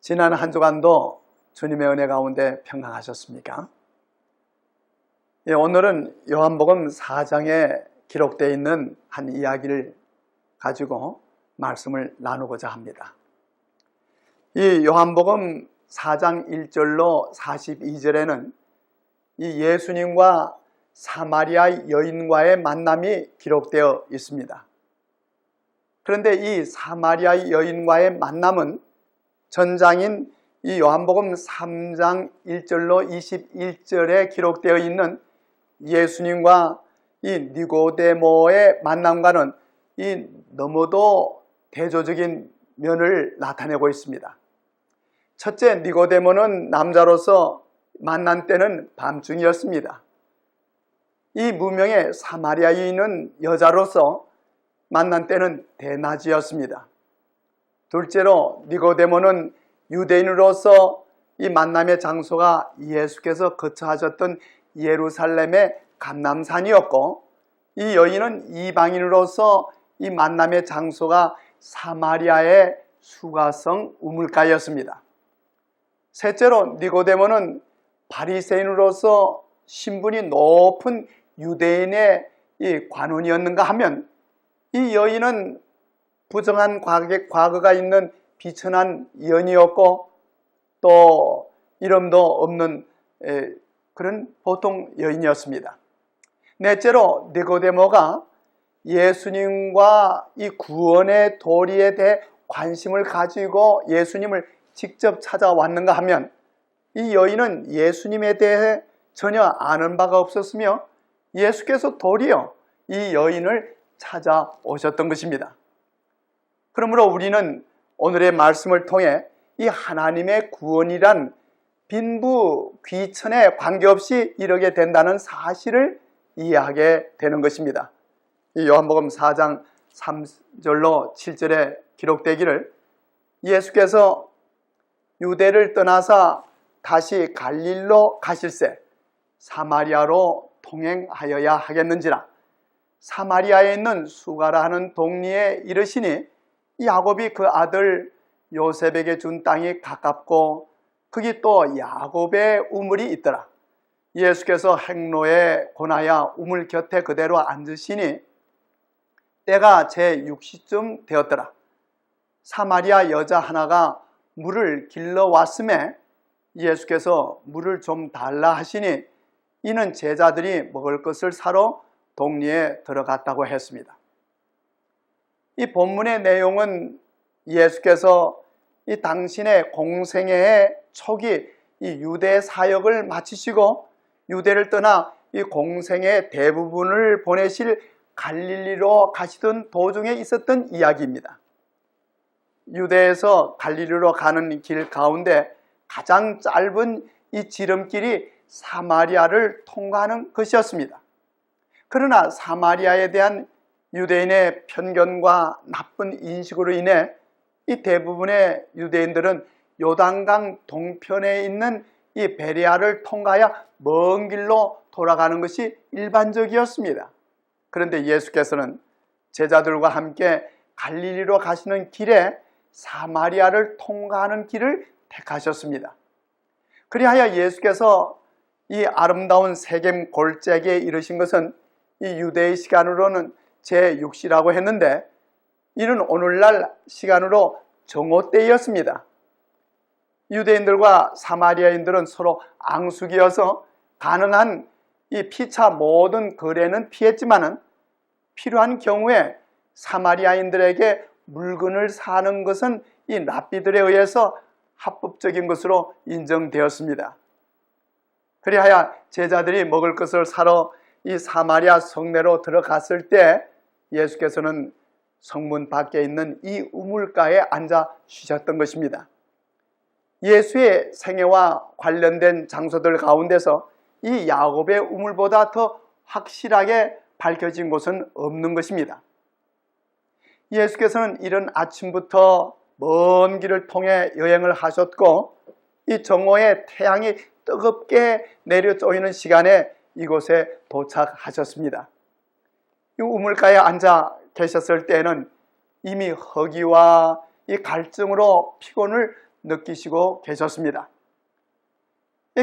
지난 한 주간도 주님의 은혜 가운데 평안하셨습니까? 오늘은 요한복음 4장에 기록되어 있는 한 이야기를 가지고 말씀을 나누고자 합니다. 이 요한복음 4장 1절로 42절에는 이 예수님과 사마리아 여인과의 만남이 기록되어 있습니다. 그런데 이 사마리아 여인과의 만남은 전장인 이 요한복음 3장 1절로 21절에 기록되어 있는 예수님과 이 니고데모의 만남과는 이 너무도 대조적인 면을 나타내고 있습니다. 첫째, 니고데모는 남자로서 만난 때는 밤중이었습니다. 이 무명의 사마리아 여인은 여자로서 만난 때는 대낮이었습니다. 둘째로, 니고데모는 유대인으로서 이 만남의 장소가 예수께서 거처하셨던 예루살렘의 감람산이었고, 이 여인은 이방인으로서 이 만남의 장소가 사마리아의 수가성 우물가였습니다. 셋째로, 니고데모는 바리새인으로서 신분이 높은 유대인의 이 관원이었는가 하면, 이 여인은 부정한 과거가 있는 비천한 여인이었고, 또 이름도 없는 그런 보통 여인이었습니다. 넷째로, 니고데모가 예수님과 이 구원의 도리에 대해 관심을 가지고 예수님을 직접 찾아왔는가 하면, 이 여인은 예수님에 대해 전혀 아는 바가 없었으며 예수께서 도리어 이 여인을 찾아오셨던 것입니다. 그러므로 우리는 오늘의 말씀을 통해 이 하나님의 구원이란 빈부, 귀천에 관계없이 이르게 된다는 사실을 이해하게 되는 것입니다. 이 요한복음 4장 3절로 7절에 기록되기를, 예수께서 유대를 떠나사 다시 갈릴리로 가실새 사마리아로 통행하여야 하겠는지라. 사마리아에 있는 수가라 하는 동리에 이르시니, 야곱이 그 아들 요셉에게 준 땅이 가깝고 거기 또 야곱의 우물이 있더라. 예수께서 행로에 고나야 우물 곁에 그대로 앉으시니 때가 제6시쯤 되었더라. 사마리아 여자 하나가 물을 길러 왔음에 예수께서 물을 좀 달라 하시니, 이는 제자들이 먹을 것을 사러 동리에 들어갔다고 했습니다. 이 본문의 내용은 예수께서 이 당신의 공생애의 초기 이 유대 사역을 마치시고 유대를 떠나 이 공생의 대부분을 보내실 갈릴리로 가시던 도중에 있었던 이야기입니다. 유대에서 갈릴리로 가는 길 가운데 가장 짧은 이 지름길이 사마리아를 통과하는 것이었습니다. 그러나 사마리아에 대한 유대인의 편견과 나쁜 인식으로 인해 이 대부분의 유대인들은 요단강 동편에 있는 이 베레아를 통과하여 먼 길로 돌아가는 것이 일반적이었습니다. 그런데 예수께서는 제자들과 함께 갈릴리로 가시는 길에 사마리아를 통과하는 길을 택하셨습니다. 그리하여 예수께서 이 아름다운 세겜 골짜기에 이르신 것은 이 유대의 시간으로는 제6시라고 했는데, 이는 오늘날 시간으로 정오 때였습니다. 유대인들과 사마리아인들은 서로 앙숙이어서 가능한 이 피차 모든 거래는 피했지만은 필요한 경우에 사마리아인들에게 물건을 사는 것은 이 랍비들에 의해서 합법적인 것으로 인정되었습니다. 그리하여 제자들이 먹을 것을 사러 이 사마리아 성내로 들어갔을 때 예수께서는 성문 밖에 있는 이 우물가에 앉아 쉬셨던 것입니다. 예수의 생애와 관련된 장소들 가운데서 이 야곱의 우물보다 더 확실하게 밝혀진 곳은 없는 것입니다. 예수께서는 이른 아침부터 먼 길을 통해 여행을 하셨고, 이 정오에 태양이 뜨겁게 내려 쪼이는 시간에 이곳에 도착하셨습니다. 이 우물가에 앉아 계셨을 때에는 이미 허기와 이 갈증으로 피곤을 느끼시고 계셨습니다.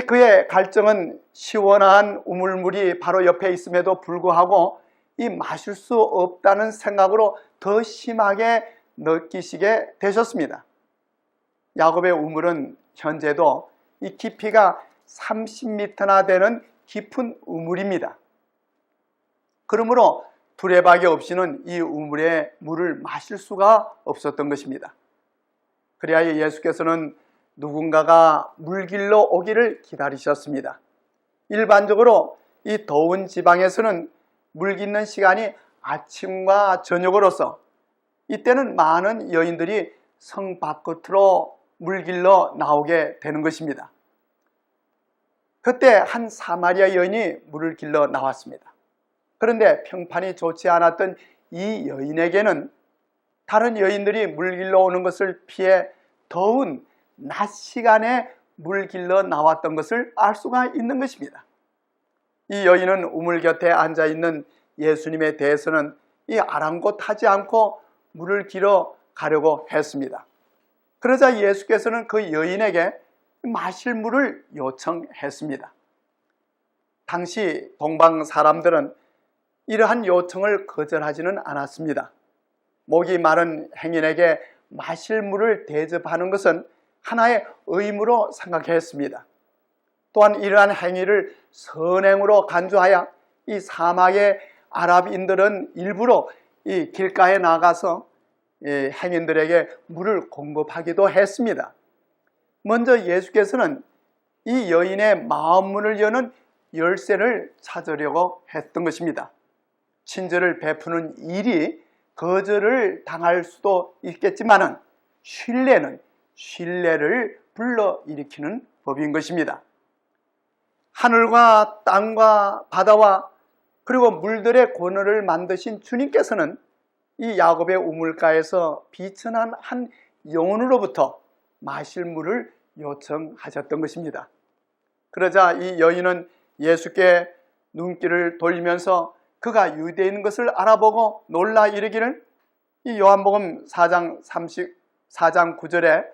그의 갈증은 시원한 우물물이 바로 옆에 있음에도 불구하고 이 마실 수 없다는 생각으로 더 심하게 느끼시게 되셨습니다. 야곱의 우물은 현재도 이 깊이가 30m나 되는 깊은 우물입니다. 그러므로 두레박이 없이는 이 우물의 물을 마실 수가 없었던 것입니다. 그리하여 예수께서는 누군가가 물길로 오기를 기다리셨습니다. 일반적으로 이 더운 지방에서는 물 깃는 시간이 아침과 저녁으로서 이때는 많은 여인들이 성 밖으로 물길로 나오게 되는 것입니다. 그때 한 사마리아 여인이 물을 길러 나왔습니다. 그런데 평판이 좋지 않았던 이 여인에게는 다른 여인들이 물 길러 오는 것을 피해 더운 낮 시간에 물 길러 나왔던 것을 알 수가 있는 것입니다. 이 여인은 우물 곁에 앉아있는 예수님에 대해서는 이 아랑곳하지 않고 물을 길어 가려고 했습니다. 그러자 예수께서는 그 여인에게 마실 물을 요청했습니다. 당시 동방 사람들은 이러한 요청을 거절하지는 않았습니다. 목이 마른 행인에게 마실 물을 대접하는 것은 하나의 의무로 생각했습니다. 또한 이러한 행위를 선행으로 간주하여 이 사막의 아랍인들은 일부러 이 길가에 나가서 행인들에게 물을 공급하기도 했습니다. 먼저 예수께서는 이 여인의 마음문을 여는 열쇠를 찾으려고 했던 것입니다. 친절을 베푸는 일이 거절을 당할 수도 있겠지만은 신뢰는 신뢰를 불러일으키는 법인 것입니다. 하늘과 땅과 바다와 그리고 물들의 권어를 만드신 주님께서는 이 야곱의 우물가에서 비천한 한 영혼으로부터 마실 물을 요청하셨던 것입니다. 그러자 이 여인은 예수께 눈길을 돌리면서 그가 유대인인 것을 알아보고 놀라 이르기를, 이 요한복음 4장 9절에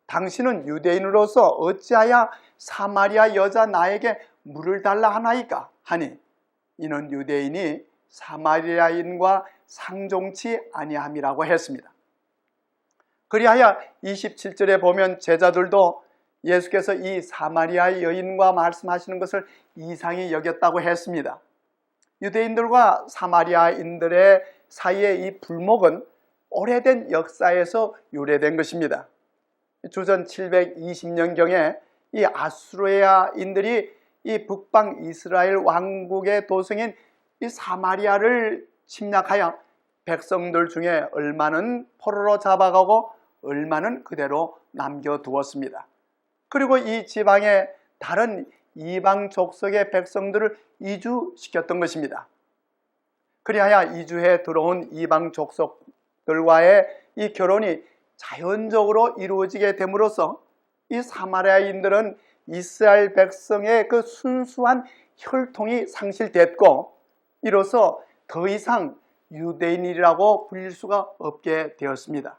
당신은 유대인으로서 어찌하여 사마리아 여자 나에게 물을 달라 하나이까 하니, 이는 유대인이 사마리아인과 상종치 아니함이라고 했습니다. 그리하여 27절에 보면 제자들도 예수께서 이 사마리아 여인과 말씀하시는 것을 이상히 여겼다고 했습니다. 유대인들과 사마리아인들의 사이의 이 불목은 오래된 역사에서 유래된 것입니다. 주전 720년경에 이 아수르야인들이 이 북방 이스라엘 왕국의 도성인 이 사마리아를 침략하여 백성들 중에 얼마는 포로로 잡아가고 얼마는 그대로 남겨두었습니다. 그리고 이 지방의 다른 이방 족속의 백성들을 이주시켰던 것입니다. 그리하여 이주해 들어온 이방 족속들과의 이 결혼이 자연적으로 이루어지게 됨으로써 이 사마리아인들은 이스라엘 백성의 그 순수한 혈통이 상실됐고, 이로써 더 이상 유대인이라고 불릴 수가 없게 되었습니다.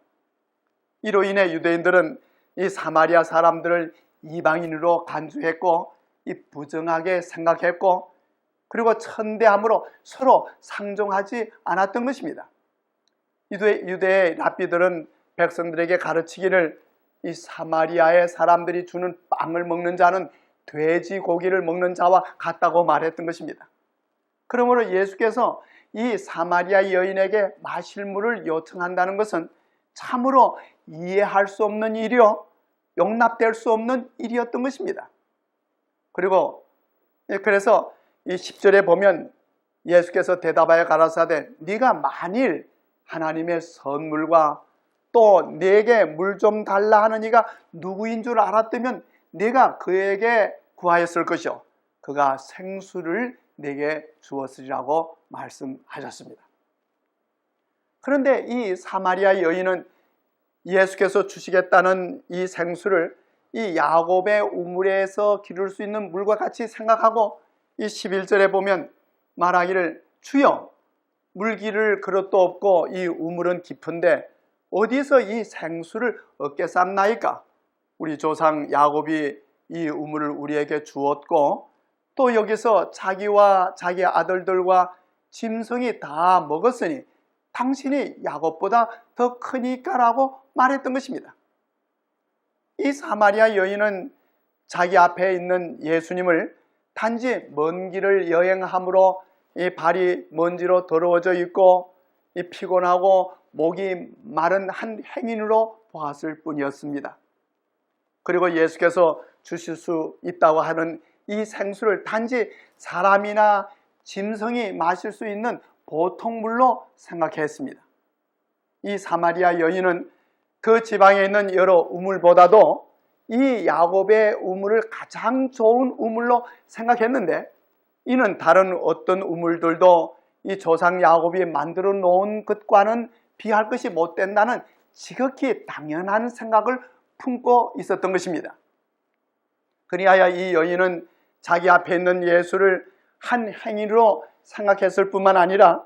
이로 인해 유대인들은 이 사마리아 사람들을 이방인으로 간주했고, 이 부정하게 생각했고, 그리고 천대함으로 서로 상종하지 않았던 것입니다. 유대의 랍비들은 백성들에게 가르치기를, 이 사마리아의 사람들이 주는 빵을 먹는 자는 돼지 고기를 먹는 자와 같다고 말했던 것입니다. 그러므로 예수께서 이 사마리아 여인에게 마실 물을 요청한다는 것은 참으로 이해할 수 없는 일이요, 용납될 수 없는 일이었던 것입니다. 그리고 그래서 이 10절에 보면 예수께서 대답하여 가라사대, 네가 만일 하나님의 선물과 또 내게 물 좀 달라 하는 이가 누구인 줄 알았다면 네가 그에게 구하였을 것이요 그가 생수를 내게 주었으리라고 말씀하셨습니다. 그런데 이 사마리아 여인은 예수께서 주시겠다는 이 생수를 이 야곱의 우물에서 기를 수 있는 물과 같이 생각하고, 이 11절에 보면 말하기를, 주여 물 기를 그릇도 없고 이 우물은 깊은데 어디서 이 생수를 얻겠사옵나이까? 우리 조상 야곱이 이 우물을 우리에게 주었고 또 여기서 자기와 자기 아들들과 짐승이 다 먹었으니 당신이 야곱보다 더 크니까라고 말했던 것입니다. 이 사마리아 여인은 자기 앞에 있는 예수님을 단지 먼 길을 여행함으로 이 발이 먼지로 더러워져 있고 이 피곤하고 목이 마른 한 행인으로 보았을 뿐이었습니다. 그리고 예수께서 주실 수 있다고 하는 이 생수를 단지 사람이나 짐승이 마실 수 있는 보통 물로 생각했습니다. 이 사마리아 여인은 그 지방에 있는 여러 우물보다도 이 야곱의 우물을 가장 좋은 우물로 생각했는데 이는 다른 어떤 우물들도 이 조상 야곱이 만들어 놓은 것과는 비할 것이 못 된다는 지극히 당연한 생각을 품고 있었던 것입니다. 그리하여 이 여인은 자기 앞에 있는 예수를 한 행위로 생각했을 뿐만 아니라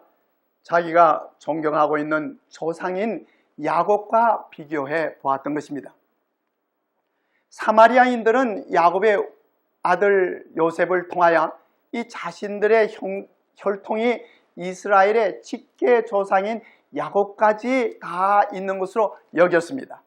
자기가 존경하고 있는 조상인 야곱과 비교해 보았던 것입니다. 사마리아인들은 야곱의 아들 요셉을 통하여 이 자신들의 혈통이 이스라엘의 직계 조상인 야곱까지 다 있는 것으로 여겼습니다.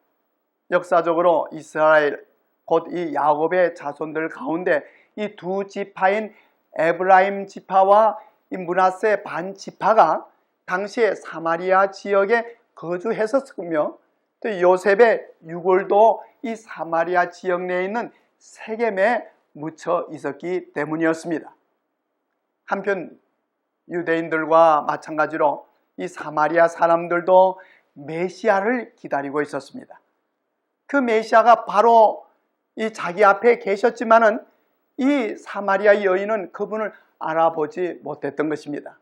역사적으로 이스라엘 곧 이 야곱의 자손들 가운데 이 두 지파인 에브라임 지파와 이 므낫세 반 지파가 당시에 사마리아 지역에 거주했었으며 또 요셉의 유골도 이 사마리아 지역 내에 있는 세겜에 묻혀 있었기 때문이었습니다. 한편 유대인들과 마찬가지로 이 사마리아 사람들도 메시아를 기다리고 있었습니다. 그 메시아가 바로 이 자기 앞에 계셨지만은 이 사마리아 여인은 그분을 알아보지 못했던 것입니다.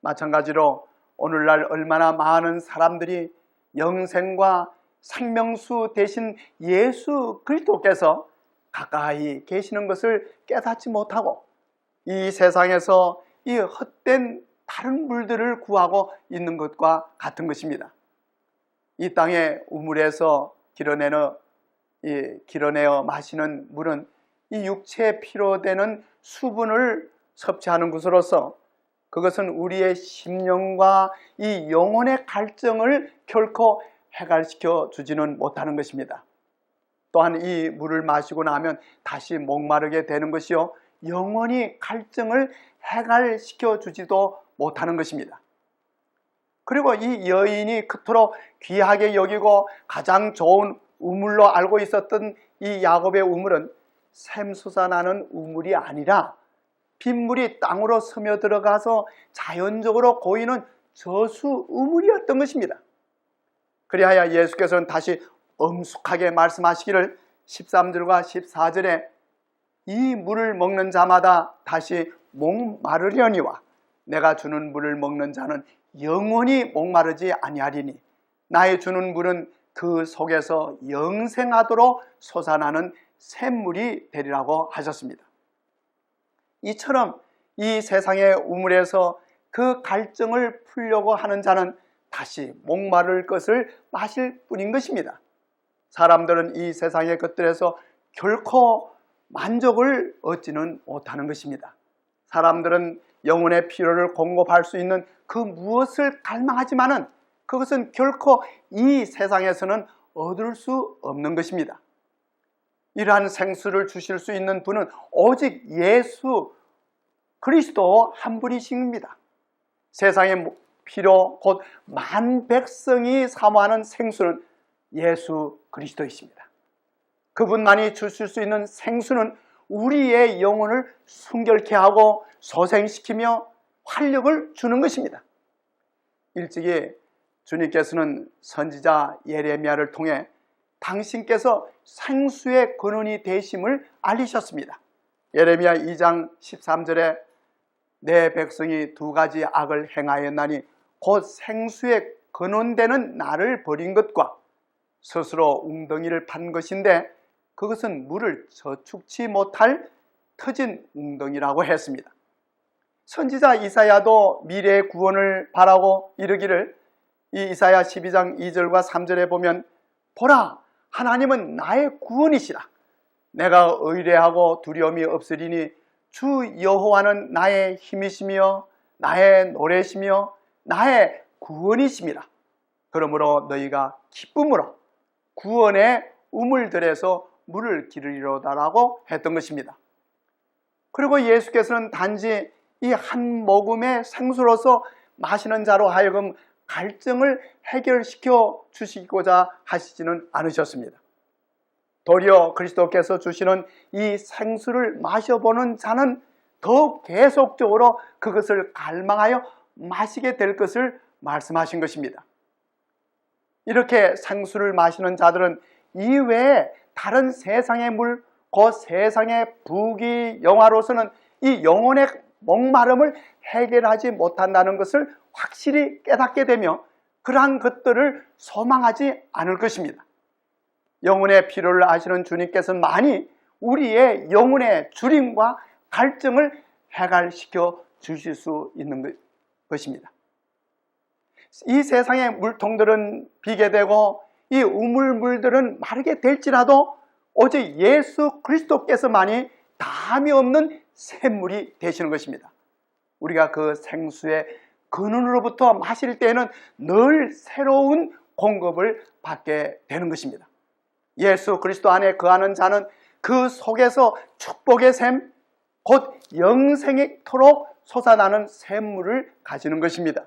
마찬가지로 오늘날 얼마나 많은 사람들이 영생과 생명수 대신 예수 그리스도께서 가까이 계시는 것을 깨닫지 못하고 이 세상에서 이 헛된 다른 물들을 구하고 있는 것과 같은 것입니다. 이 땅의 우물에서 길어내어 마시는 물은 이 육체에 필요되는 수분을 섭취하는 것으로서 그것은 우리의 심령과 이 영혼의 갈증을 결코 해갈시켜 주지는 못하는 것입니다. 또한 이 물을 마시고 나면 다시 목마르게 되는 것이요 영원히 갈증을 해갈시켜 주지도 못하는 것입니다. 그리고 이 여인이 그토록 귀하게 여기고 가장 좋은 우물로 알고 있었던 이 야곱의 우물은 샘솟아나는 우물이 아니라 빗물이 땅으로 스며들어가서 자연적으로 고이는 저수 우물이었던 것입니다. 그리하여 예수께서는 다시 엄숙하게 말씀하시기를 13절과 14절에 이 물을 먹는 자마다 다시 목마르려니와 내가 주는 물을 먹는 자는 영원히 목마르지 아니하리니 나의 주는 물은 그 속에서 영생하도록 솟아나는 샘물이 되리라고 하셨습니다. 이처럼 이 세상의 우물에서 그 갈증을 풀려고 하는 자는 다시 목마를 것을 마실 뿐인 것입니다. 사람들은 이 세상의 것들에서 결코 만족을 얻지는 못하는 것입니다. 사람들은 영혼의 필요를 공급할 수 있는 그 무엇을 갈망하지만은 그것은 결코 이 세상에서는 얻을 수 없는 것입니다. 이러한 생수를 주실 수 있는 분은 오직 예수 그리스도 한 분이십니다. 세상의 필요 곧 만 백성이 사모하는 생수는 예수 그리스도이십니다. 그분만이 주실 수 있는 생수는 우리의 영혼을 순결케 하고 소생시키며 활력을 주는 것입니다. 일찍이 주님께서는 선지자 예레미야를 통해 당신께서 생수의 근원이 되심을 알리셨습니다. 예레미야 2장 13절에 내 백성이 두 가지 악을 행하였나니 곧 생수의 근원되는 나를 버린 것과 스스로 웅덩이를 판 것인데 그것은 물을 저축치 못할 터진 웅덩이라고 했습니다. 선지자 이사야도 미래의 구원을 바라고 이르기를 이 이사야 12장 2절과 3절에 보면 보라 하나님은 나의 구원이시라. 내가 의뢰하고 두려움이 없으리니 주 여호와는 나의 힘이시며 나의 노래시며 나의 구원이심이라. 그러므로 너희가 기쁨으로 구원의 우물들에서 물을 기르리로다라고 했던 것입니다. 그리고 예수께서는 단지 이 한 모금의 생수로서 마시는 자로 하여금 갈증을 해결시켜 주시고자 하시지는 않으셨습니다. 도리어 그리스도께서 주시는 이 생수를 마셔보는 자는 더욱 계속적으로 그것을 갈망하여 마시게 될 것을 말씀하신 것입니다. 이렇게 생수를 마시는 자들은 이외에 다른 세상의 물, 그 세상의 부귀영화로서는 이 영혼의 목마름을 해결하지 못한다는 것을 확실히 깨닫게 되며 그러한 것들을 소망하지 않을 것입니다. 영혼의 필요를 아시는 주님께서는 많이 우리의 영혼의 주림과 갈증을 해결시켜 주실 수 있는 것입니다. 이 세상의 물통들은 비게 되고 이 우물물들은 마르게 될지라도 오직 예수 그리스도께서만이 담이 없는 샘물이 되시는 것입니다. 우리가 그 생수의 근원으로부터 마실 때에는 늘 새로운 공급을 받게 되는 것입니다. 예수 그리스도 안에 거하는 자는 그 속에서 축복의 샘, 곧 영생이토록 솟아나는 샘물을 가지는 것입니다.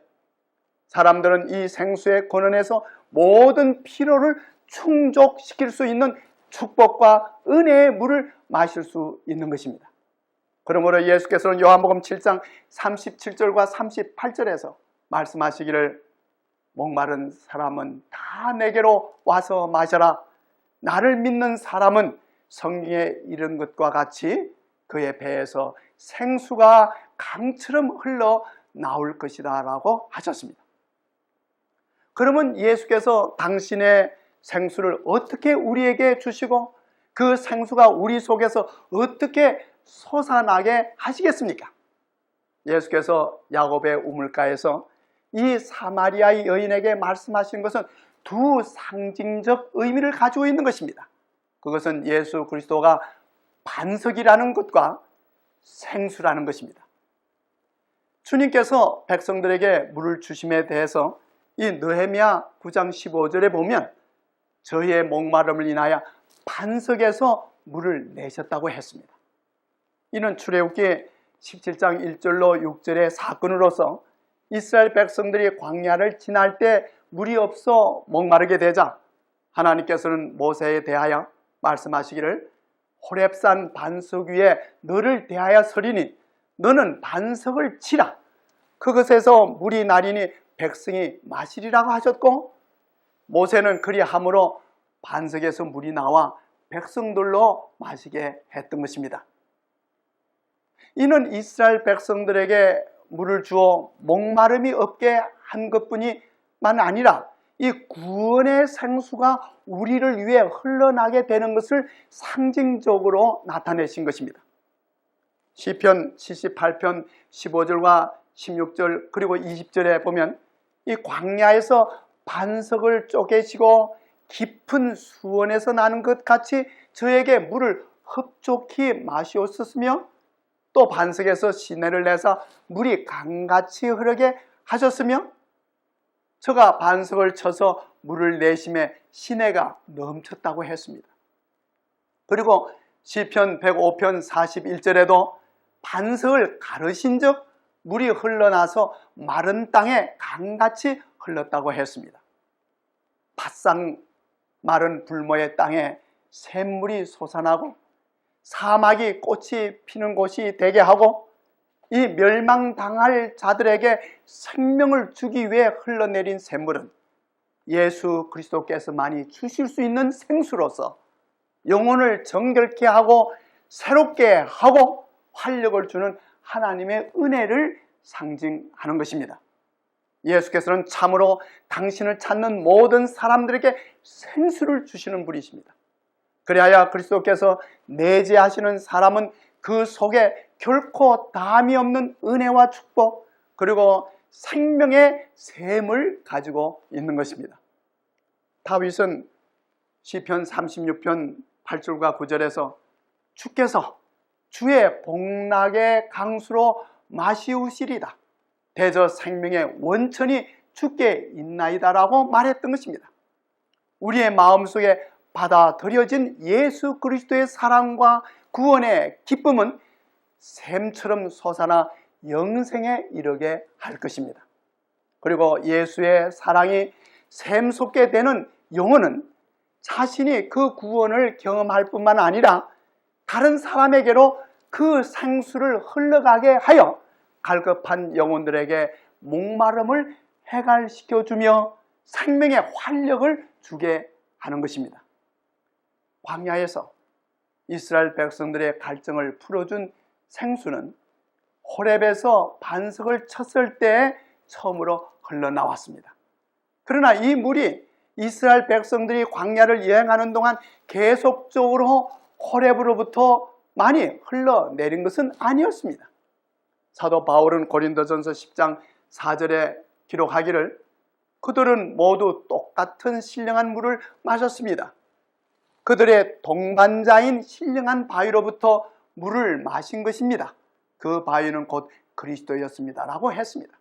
사람들은 이 생수의 근원에서 모든 필요를 충족시킬 수 있는 축복과 은혜의 물을 마실 수 있는 것입니다. 그러므로 예수께서는 요한복음 7장 37절과 38절에서 말씀하시기를 목마른 사람은 다 내게로 와서 마셔라. 나를 믿는 사람은 성경에 이른 것과 같이 그의 배에서 생수가 강처럼 흘러 나올 것이다 라고 하셨습니다. 그러면 예수께서 당신의 생수를 어떻게 우리에게 주시고 그 생수가 우리 속에서 어떻게 솟아나게 하시겠습니까? 예수께서 야곱의 우물가에서 이 사마리아의 여인에게 말씀하신 것은 두 상징적 의미를 가지고 있는 것입니다. 그것은 예수 그리스도가 반석이라는 것과 생수라는 것입니다. 주님께서 백성들에게 물을 주심에 대해서 이 느헤미야 9장 15절에 보면 저희의 목마름을 인하여 반석에서 물을 내셨다고 했습니다. 이는 출애굽기 17장 1절로 6절의 사건으로서 이스라엘 백성들이 광야를 지날 때 물이 없어 목마르게 되자 하나님께서는 모세에 대하여 말씀하시기를 호렙산 반석 위에 너를 대하여 서리니 너는 반석을 치라. 그것에서 물이 나리니 백성이 마시리라고 하셨고 모세는 그리함으로 반석에서 물이 나와 백성들로 마시게 했던 것입니다. 이는 이스라엘 백성들에게 물을 주어 목마름이 없게 한 것뿐만 아니라 이 구원의 생수가 우리를 위해 흘러나게 되는 것을 상징적으로 나타내신 것입니다. 시편 78편 15절과 16절 그리고 20절에 보면 이 광야에서 반석을 쪼개시고 깊은 수원에서 나는 것 같이 저에게 물을 흡족히 마시었으며 또 반석에서 시내를 내서 물이 강같이 흐르게 하셨으며 저가 반석을 쳐서 물을 내심에 시내가 넘쳤다고 했습니다. 그리고 시편 105편 41절에도 반석을 가르신 적 물이 흘러나서 마른 땅에 강같이 흘렀다고 했습니다. 바싹 마른 불모의 땅에 샘물이 솟아나고 사막이 꽃이 피는 곳이 되게 하고 이 멸망당할 자들에게 생명을 주기 위해 흘러내린 샘물은 예수 그리스도께서만이 주실 수 있는 생수로서 영혼을 정결케 하고 새롭게 하고 활력을 주는 하나님의 은혜를 상징하는 것입니다. 예수께서는 참으로 당신을 찾는 모든 사람들에게 생수를 주시는 분이십니다. 그리하여 그리스도께서 내재하시는 사람은 그 속에 결코 담이 없는 은혜와 축복 그리고 생명의 샘을 가지고 있는 것입니다. 다윗은 시편 36편 8절과 9절에서 주께서 주의 복락의 강수로 마시우시리다. 대저 생명의 원천이 주께 있나이다라고 말했던 것입니다. 우리의 마음속에 받아들여진 예수 그리스도의 사랑과 구원의 기쁨은 샘처럼 솟아나 영생에 이르게 할 것입니다. 그리고 예수의 사랑이 샘솟게 되는 영혼은 자신이 그 구원을 경험할 뿐만 아니라 다른 사람에게로 그 생수를 흘러가게 하여 갈급한 영혼들에게 목마름을 해갈시켜주며 생명의 활력을 주게 하는 것입니다. 광야에서 이스라엘 백성들의 갈증을 풀어준 생수는 호렙에서 반석을 쳤을 때 처음으로 흘러나왔습니다. 그러나 이 물이 이스라엘 백성들이 광야를 여행하는 동안 계속적으로 호렙으로부터 많이 흘러내린 것은 아니었습니다. 사도 바울은 고린도전서 10장 4절에 기록하기를 그들은 모두 똑같은 신령한 물을 마셨습니다. 그들의 동반자인 신령한 바위로부터 물을 마신 것입니다. 그 바위는 곧 그리스도였습니다 라고 했습니다.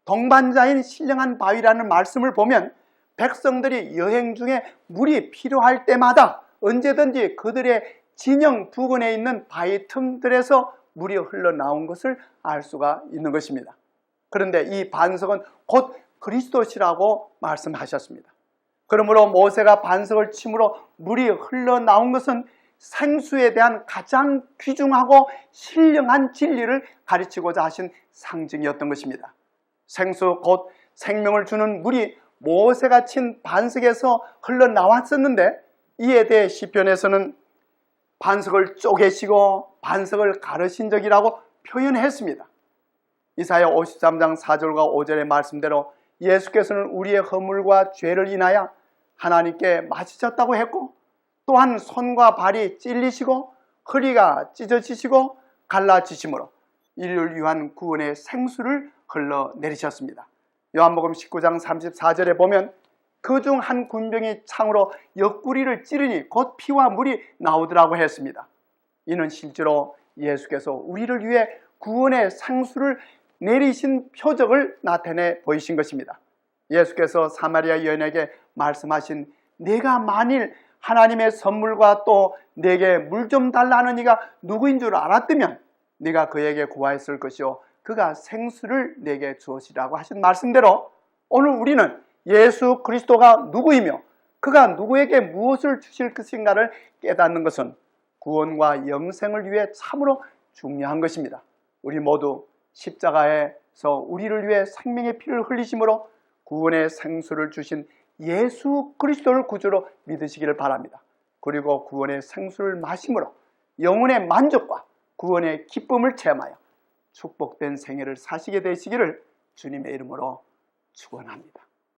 동반자인 신령한 바위라는 말씀을 보면 백성들이 여행 중에 물이 필요할 때마다 언제든지 그들의 진영 부근에 있는 바위 틈들에서 물이 흘러나온 것을 알 수가 있는 것입니다. 그런데 이 반석은 곧 그리스도시라고 말씀하셨습니다. 그러므로 모세가 반석을 침으로 물이 흘러나온 것은 생수에 대한 가장 귀중하고 신령한 진리를 가르치고자 하신 상징이었던 것입니다. 생수 곧 생명을 주는 물이 모세가 친 반석에서 흘러나왔었는데 이에 대해 시편에서는 반석을 쪼개시고 반석을 가르신 적이라고 표현했습니다. 이사야 53장 4절과 5절의 말씀대로 예수께서는 우리의 허물과 죄를 인하여 하나님께 맞으셨다고 했고 또한 손과 발이 찔리시고 허리가 찢어지시고 갈라지심으로 인류를 위한 구원의 생수를 흘러내리셨습니다. 요한복음 19장 34절에 보면 그중 한 군병이 창으로 옆구리를 찌르니 곧 피와 물이 나오더라고 했습니다. 이는 실제로 예수께서 우리를 위해 구원의 생수를 내리신 표적을 나타내 보이신 것입니다. 예수께서 사마리아 여인에게 말씀하신 내가 만일 하나님의 선물과 또 내게 물 좀 달라는 이가 누구인 줄 알았다면 네가 그에게 구하였을 것이요 그가 생수를 내게 주었으리라고 하신 말씀대로 오늘 우리는 예수 그리스도가 누구이며 그가 누구에게 무엇을 주실 것인가를 깨닫는 것은 구원과 영생을 위해 참으로 중요한 것입니다. 우리 모두 십자가에서 우리를 위해 생명의 피를 흘리심으로 구원의 생수를 주신 예수 그리스도를 구주로 믿으시기를 바랍니다. 그리고 구원의 생수를 마심으로 영혼의 만족과 구원의 기쁨을 체험하여 축복된 생애를 사시게 되시기를 주님의 이름으로 축원합니다.